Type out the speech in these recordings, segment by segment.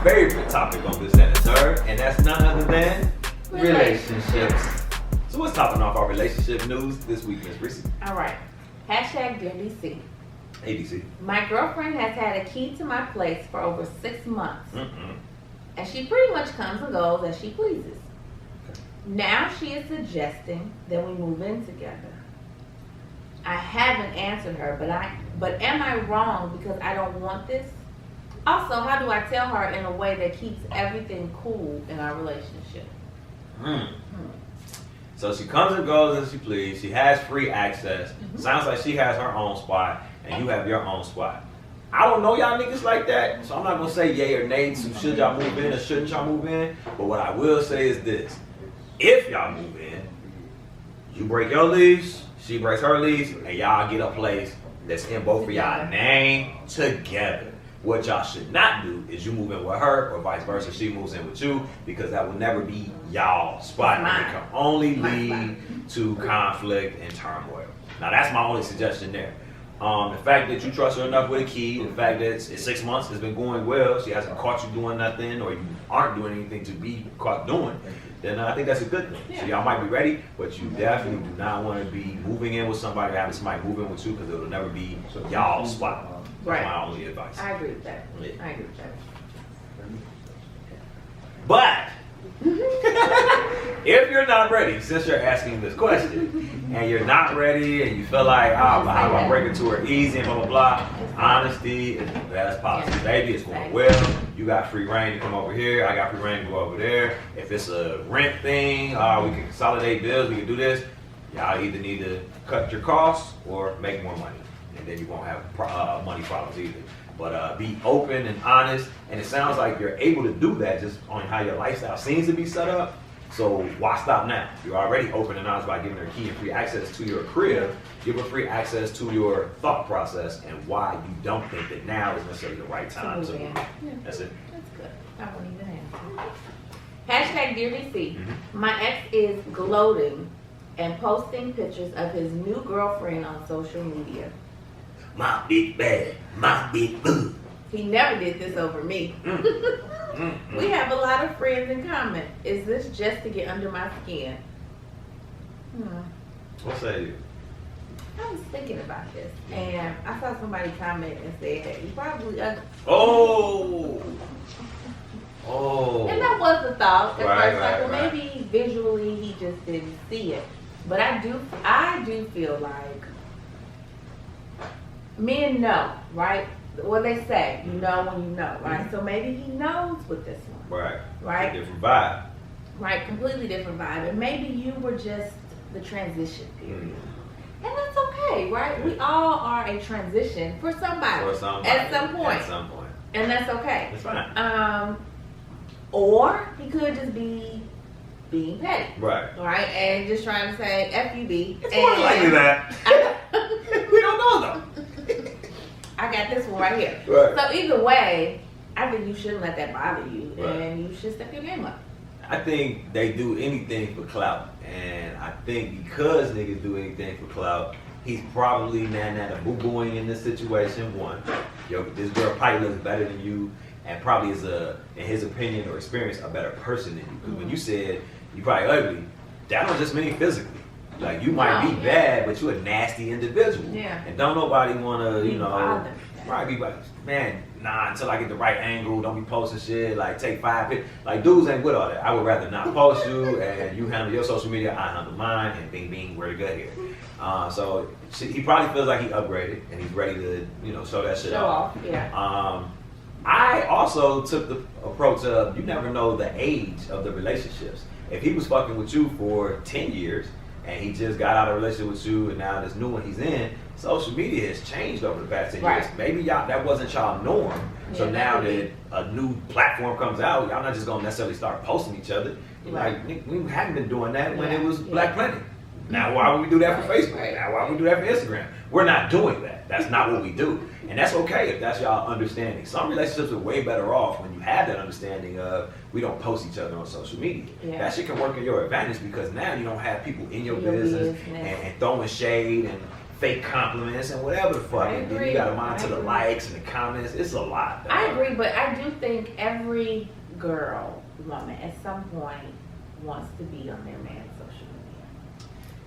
favorite topic on this and the third, and that's none other than relationships. So what's topping off our relationship news this week, Ms. Reese? All right. Hashtag Dear DC. ABC. My girlfriend has had a key to my place for over 6 months. And she pretty much comes and goes as she pleases. Now she is suggesting that we move in together. I haven't answered her, but am I wrong because I don't want this? Also, how do I tell her in a way that keeps everything cool in our relationship? So she comes and goes as she pleases. She has free access. Sounds like she has her own spot, and you have your own spot. I don't know y'all niggas like that, so I'm not gonna say yay or nay to should y'all move in or shouldn't y'all move in. But what I will say is this: if y'all move in, you break your lease, she breaks her lease, and y'all get a place that's in both of y'all name together. What y'all should not do is you move in with her or vice versa, she moves in with you, because that will never be y'all spot. And it can only lead to conflict and turmoil. Now that's my only suggestion there. The fact that you trust her enough with a key, the fact that it's 6 months, it's been going well, she hasn't caught you doing nothing, or you aren't doing anything to be caught doing, then I think that's a good thing. Yeah. So y'all might be ready, but you definitely do not want to be moving in with somebody or having somebody move in with you, because it'll never be y'all's spot. That's my only advice. I agree with that. Yeah. I agree with that. But if you're not ready, since you're asking this question, and you're not ready, and you feel like, oh, but how do I break it to her easy and blah, blah, blah, honesty is the best policy. Baby, it's going well. You got free reign to come over here. I got free reign to go over there. If it's a rent thing, we can consolidate bills. We can do this. Y'all either need to cut your costs or make more money. And then you won't have money problems either. But be open and honest, and it sounds like you're able to do that just on how your lifestyle seems to be set up. So why stop now? You're already open and honest by giving her a key and free access to your crib. Give her free access to your thought process and why you don't think that now is necessarily the right time to move. Yeah. That's it. That's good. I won't even answer. Hashtag Dear DC. My ex is gloating and posting pictures of his new girlfriend on social media. My big bad, my big boo. He never did this over me. We have a lot of friends in common. Is this just to get under my skin? What say you? I was thinking about this, and I saw somebody comment and said that he probably ugly. Oh. And that was the thought at first, like, well, right. maybe visually he just didn't see it. But I do feel like men know, right? What they say, you know when you know, right? So maybe he knows with this one. Right. A different vibe. Right, completely different vibe. And maybe you were just the transition period. And that's okay, right? We all are a transition for somebody, at some point. And that's okay. That's fine. Or he could just be being petty. Right. And just trying to say FUB. It's more likely that. We don't know though. I got this one right here. Right. So either way, I think you shouldn't let that bother you, and you should step your game up. I think they do anything for clout, and I think because niggas do anything for clout, he's probably nana boo-booing in this situation. One, this girl probably looks better than you, and probably is in his opinion or experience, a better person than you. Because when you said you probably ugly, that don't just mean physically. Like, you might be bad, but you're a nasty individual. Yeah. And don't nobody want to, be like, man, nah, until I get the right angle, don't be posting shit, like, take 5 pictures. Like, dudes ain't with all that. I would rather not post you, and you handle your social media, I handle mine, and bing, bing, we're good here. So he probably feels like he upgraded, and he's ready to, show that shit off. I also took the approach of, you never know the age of the relationships. If he was fucking with you for 10 years, and he just got out of a relationship with you, and now this new one he's in, social media has changed over the past 10 years. Maybe that wasn't y'all norm. So now that a new platform comes out, y'all not just gonna necessarily start posting each other. Like, we haven't been doing that when it was Black Planet. Now why would we do that for Facebook? Now why would we do that for Instagram? We're not doing that. That's not what we do. And that's okay if that's y'all understanding. Some relationships are way better off when you have that understanding of, we don't post each other on social media. That shit can work in your advantage, because now you don't have people in your business and throwing shade and fake compliments and whatever the fuck. And then you got to monitor the likes and the comments. It's a lot. I agree, but I do think every woman at some point wants to be on their man's social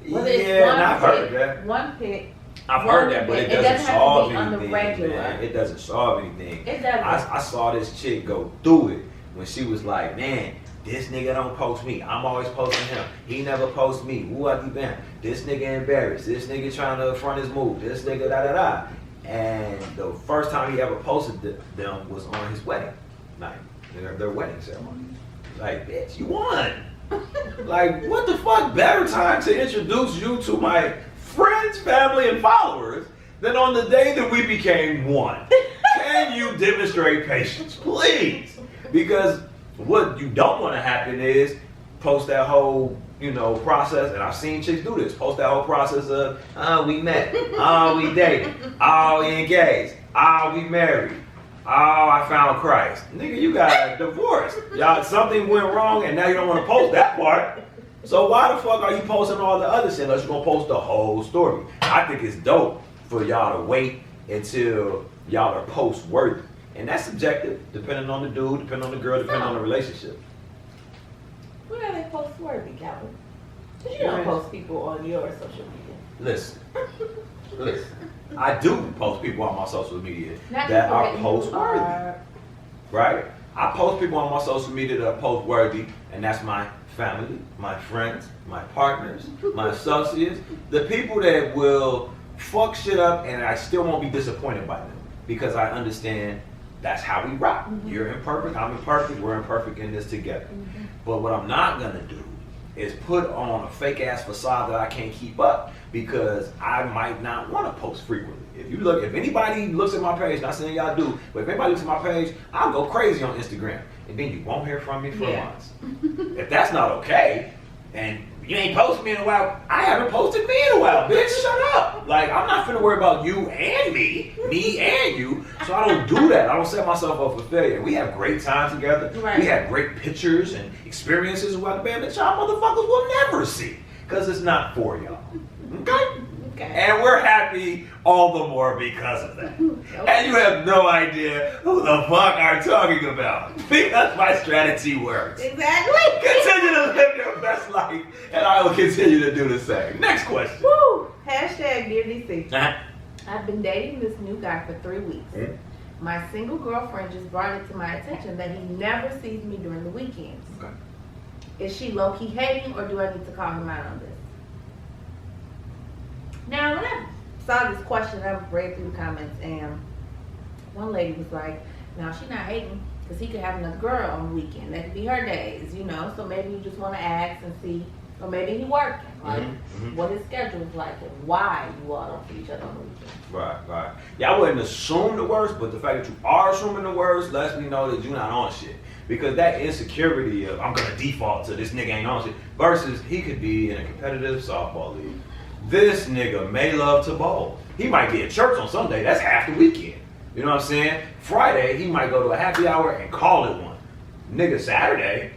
media. Whether I've heard that. One pic. I've heard that, but it doesn't solve anything. On the regular. Man. It doesn't solve anything. It doesn't. I saw this chick go through it when she was like, man, this nigga don't post me. I'm always posting him. He never posts me. Who I keep been? This nigga embarrassed. This nigga trying to front his move. This nigga da da da. And the first time he ever posted them was on his wedding night. Their wedding ceremony. Like, bitch, you won. Like, what the fuck better time to introduce you to my friends, family, and followers than on the day that we became one? Can you demonstrate patience, please? Because what you don't want to happen is post that whole, process, and I've seen chicks do this, post that whole process of, we met, we dated, we engaged, we married, I found Christ. Nigga, you got divorced. Y'all, something went wrong, and now you don't want to post that part. So why the fuck are you posting all the other shit unless you're going to post the whole story? I think it's dope for y'all to wait until y'all are post-worthy. And that's subjective, depending on the dude, depending on the girl, depending on the relationship. When are they post-worthy, Calvin? Because you don't post people on your social media. Listen. I do post people on my social media that are post-worthy. Right? I post people on my social media that are post-worthy, and that's my family, my friends, my partners, my associates, the people that will fuck shit up and I still won't be disappointed by them because I understand that's how we rock. Mm-hmm. You're imperfect, I'm imperfect, we're imperfect in this together. Mm-hmm. But what I'm not gonna do is put on a fake ass facade that I can't keep up because I might not want to post frequently. If anybody looks at my page, not saying y'all do, but if anybody looks at my page, I'll go crazy on Instagram. And then you won't hear from me for months. If that's not okay, and you ain't posted me in a while, I haven't posted me in a while, bitch, shut up. Like, I'm not finna worry about you and me and you, so I don't do that. I don't set myself up for failure. We have great time together. Right. We have great pictures and experiences about the band that y'all motherfuckers will never see, because it's not for y'all. Okay? And we're happy all the more because of that. And you have no idea who the fuck I'm talking about. Because my strategy works. Exactly. Continue to live your best life, and I will continue to do the same. Next question. Woo! Hashtag Dear DC. I've been dating this new guy for 3 weeks. Mm-hmm. My single girlfriend just brought it to my attention that he never sees me during the weekends. Okay. Is she low-key hating, or do I need to call him out on this? Now, when I saw this question, I read through the comments, and one lady was like, now she's not hating, because he could have another girl on the weekend. That could be her days, So maybe you just want to ask and see, or maybe he working, like what his schedule is like, and why you all don't see each other on the weekend. Right. Yeah, I wouldn't assume the worst, but the fact that you are assuming the worst lets me know that you're not on shit. Because that insecurity of, I'm going to default to this nigga ain't on shit, versus he could be in a competitive softball league. This nigga may love to bowl. He might be at church on Sunday. That's half the weekend. You know what I'm saying? Friday, he might go to a happy hour and call it one. Nigga, Saturday,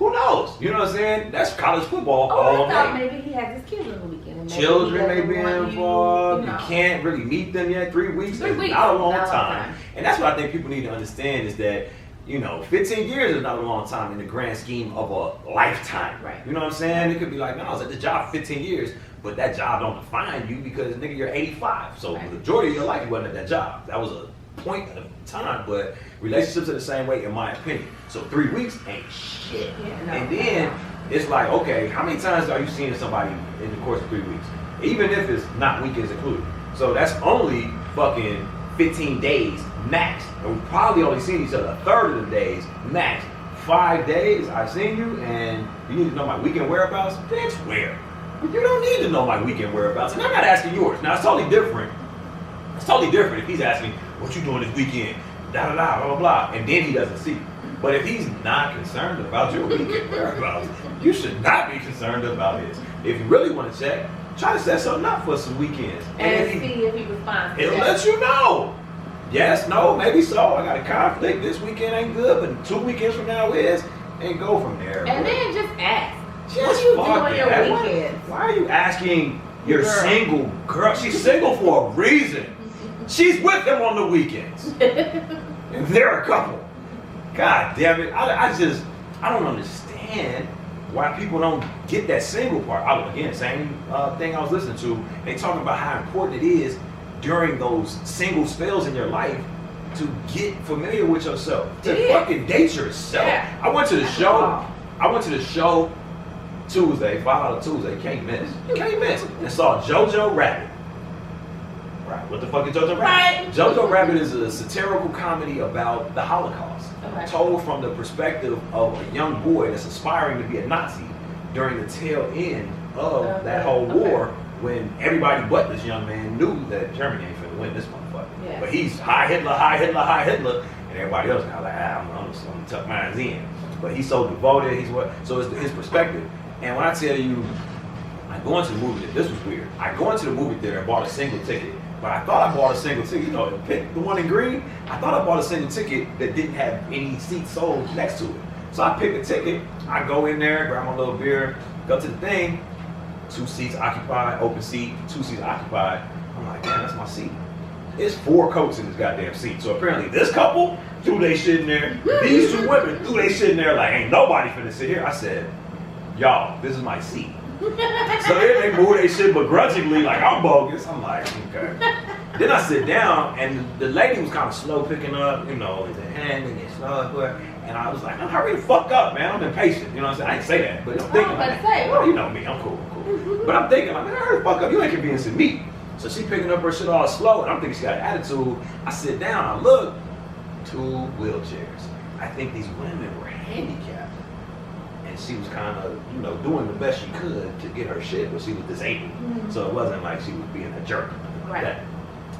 who knows? You know what I'm saying? That's college football all day. I thought maybe he has his kids on the weekend. And children may be involved. You can't really meet them yet. 3 weeks is not a long time. And that's what I think people need to understand is that 15 years is not a long time in the grand scheme of a lifetime. Right. You know what I'm saying? It could be like, no, I was at the job 15 years. But that job don't define you because, nigga, you're 85. So the majority of your life, you wasn't at that job. That was a point of time, but relationships are the same way, in my opinion. So 3 weeks ain't shit. And then it's like, okay, how many times are you seeing somebody in the course of 3 weeks? Even if it's not weekends included. So that's only fucking 15 days max. And we probably only seen each other a third of the days max. 5 days, I've seen you, and you need to know my weekend whereabouts? Bitch, where? You don't need to know my weekend whereabouts, and I'm not asking yours. Now, it's totally different. It's totally different if he's asking, what you doing this weekend, blah, blah, blah, and then he doesn't see you. But if he's not concerned about your weekend whereabouts, you should not be concerned about his. If you really want to check, try to set something up for some weekends. And see if he responds. It'll let you know. Yes, no, maybe so. I got a conflict. This weekend ain't good, but 2 weekends from now is, and go from there. And then just ask. Just what do you do on your weekends? Why are you asking You're single, girl. She's single for a reason. She's with him on the weekends. And they're a couple. God damn it. I don't understand why people don't get that single part. Again, same thing I was listening to. They talking about how important it is during those single spells in your life to get familiar with yourself. To fucking date yourself. Yeah. I went to the show Tuesday, 5 out of Tuesday, can't miss. And saw Jojo Rabbit. Right, what the fuck is Jojo Rabbit? Right. Jojo Rabbit is a satirical comedy about the Holocaust, told from the perspective of a young boy that's aspiring to be a Nazi during the tail end of that whole war, when everybody but this young man knew that Germany ain't finna win this motherfucker. Yeah. But he's Heil Hitler, and everybody else kind of like, I'm gonna tuck mine in. But he's so devoted, so it's his perspective. And when I tell you, I go into the movie, this was weird. I go into the movie theater and bought a single ticket, but I thought I bought a single ticket, pick the one in green. I thought I bought a single ticket that didn't have any seats sold next to it. So I pick a ticket, I go in there, grab my little beer, go to the thing, 2 seats occupied, open seat, 2 seats occupied. I'm like, damn, that's my seat. It's 4 coats in this goddamn seat. So apparently this couple threw they shit in there. These 2 women threw they shit in there like, ain't nobody finna sit here. I said, y'all, this is my seat. So then they move their shit begrudgingly, like I'm bogus. I'm like, okay. Then I sit down, and the lady was kind of slow picking up, the hand and it's slow. And I was like, hurry the fuck up, man. I'm impatient. You know what I'm saying? I didn't say that, but I'm thinking, well, you know me, I'm cool. But I'm thinking, like, hurry the fuck up. You ain't convincing me. So she picking up her shit all slow, and I'm thinking she got an attitude. I sit down, I look, 2 wheelchairs. I think these women were handicapped. And she was kind of, doing the best she could to get her shit, but she was disabled. Mm-hmm. So it wasn't like she was being a jerk or nothing like that.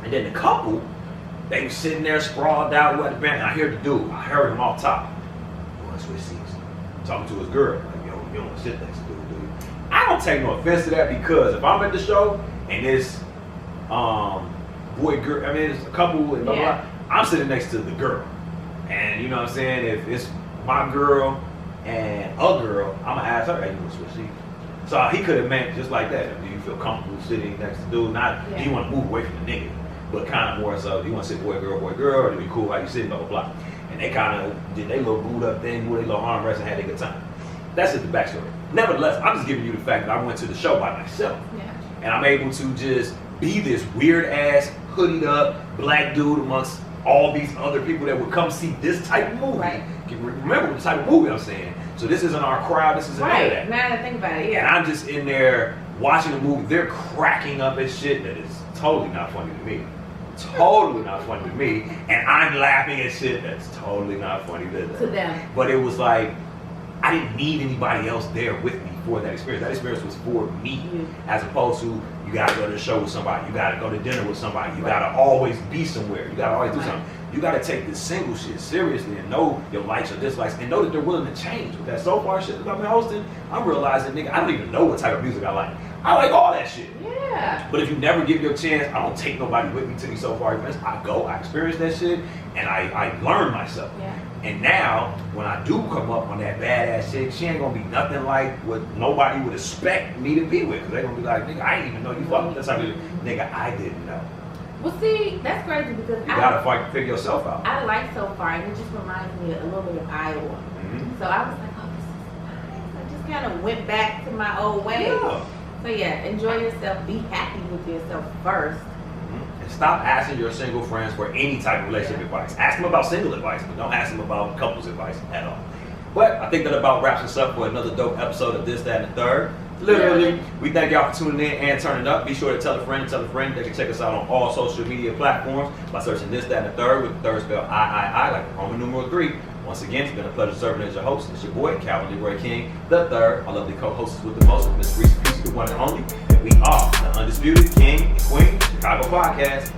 And then the couple, they were sitting there sprawled out with the band. And I heard the dude, I heard him off top. You want to switch seats? Talking to his girl. Like, you don't want to sit next to dude. I don't take no offense to that, because if I'm at the show and it's it's a couple and blah, blah, I'm sitting next to the girl. And you know what I'm saying? If it's my girl and a girl, I'm gonna ask her, hey, you want to switch seats? So he could have meant just like that. Do you feel comfortable sitting next to dude? Not do you want to move away from the nigga, but kind of more so, do you want to sit boy, girl, or do you be cool how you sit, blah, blah, blah. And they kind of did their little boot up thing with their little arm rest and had a good time. That's just the backstory. Nevertheless, I'm just giving you the fact that I went to the show by myself. Yeah. And I'm able to just be this weird ass, hoodied up, black dude amongst all these other people that would come see this type of movie. Right. Remember the type of movie I'm saying. So this isn't our crowd, this isn't any of that. Now that I think about it, yeah. And I'm just in there watching the movie. They're cracking up at shit that is totally not funny to me. Totally not funny to me. And I'm laughing at shit that's totally not funny to them. But it was like, I didn't need anybody else there with me for that experience. That experience was for me, as opposed to you gotta go to the show with somebody, you gotta go to dinner with somebody, you gotta always be somewhere, you gotta always do something. You gotta take this single shit seriously and know your likes or dislikes and know that they're willing to change. With that so far shit that I've been hosting, I'm realizing, nigga, I don't even know what type of music I like. I like all that shit. Yeah. But if you never give your chance, I don't take nobody with me to these so far events. I go, I experience that shit, and I learn myself. Yeah. And now, when I do come up on that badass shit, she ain't gonna be nothing like what nobody would expect me to be with. Cause they gonna be like, nigga, I didn't even know you fucking with that type of nigga, I didn't know. Well, see, that's crazy because you gotta figure yourself out. I like So Far, and it just reminds me a little bit of Iowa. Mm-hmm. So I was like, oh, this is nice. I just kind of went back to my old ways. Yeah. So yeah, enjoy yourself. Be happy with yourself first. Mm-hmm. And stop asking your single friends for any type of relationship advice. Ask them about single advice, but don't ask them about couples advice at all. But I think that about wraps us up for another dope episode of This, That, and the Third. Literally, we thank y'all for tuning in and turning up. Be sure to tell a friend They can check us out on all social media platforms by searching This, That, and the Third, with the third spelled I, like the Roman numeral 3. Once again, it's been a pleasure serving as your host. It's your boy, Calvin Leroy King, the third. I love the co-hosts with the most, Miss Reese Peace, the one and only. And we are the Undisputed King and Queen Chicago Podcast.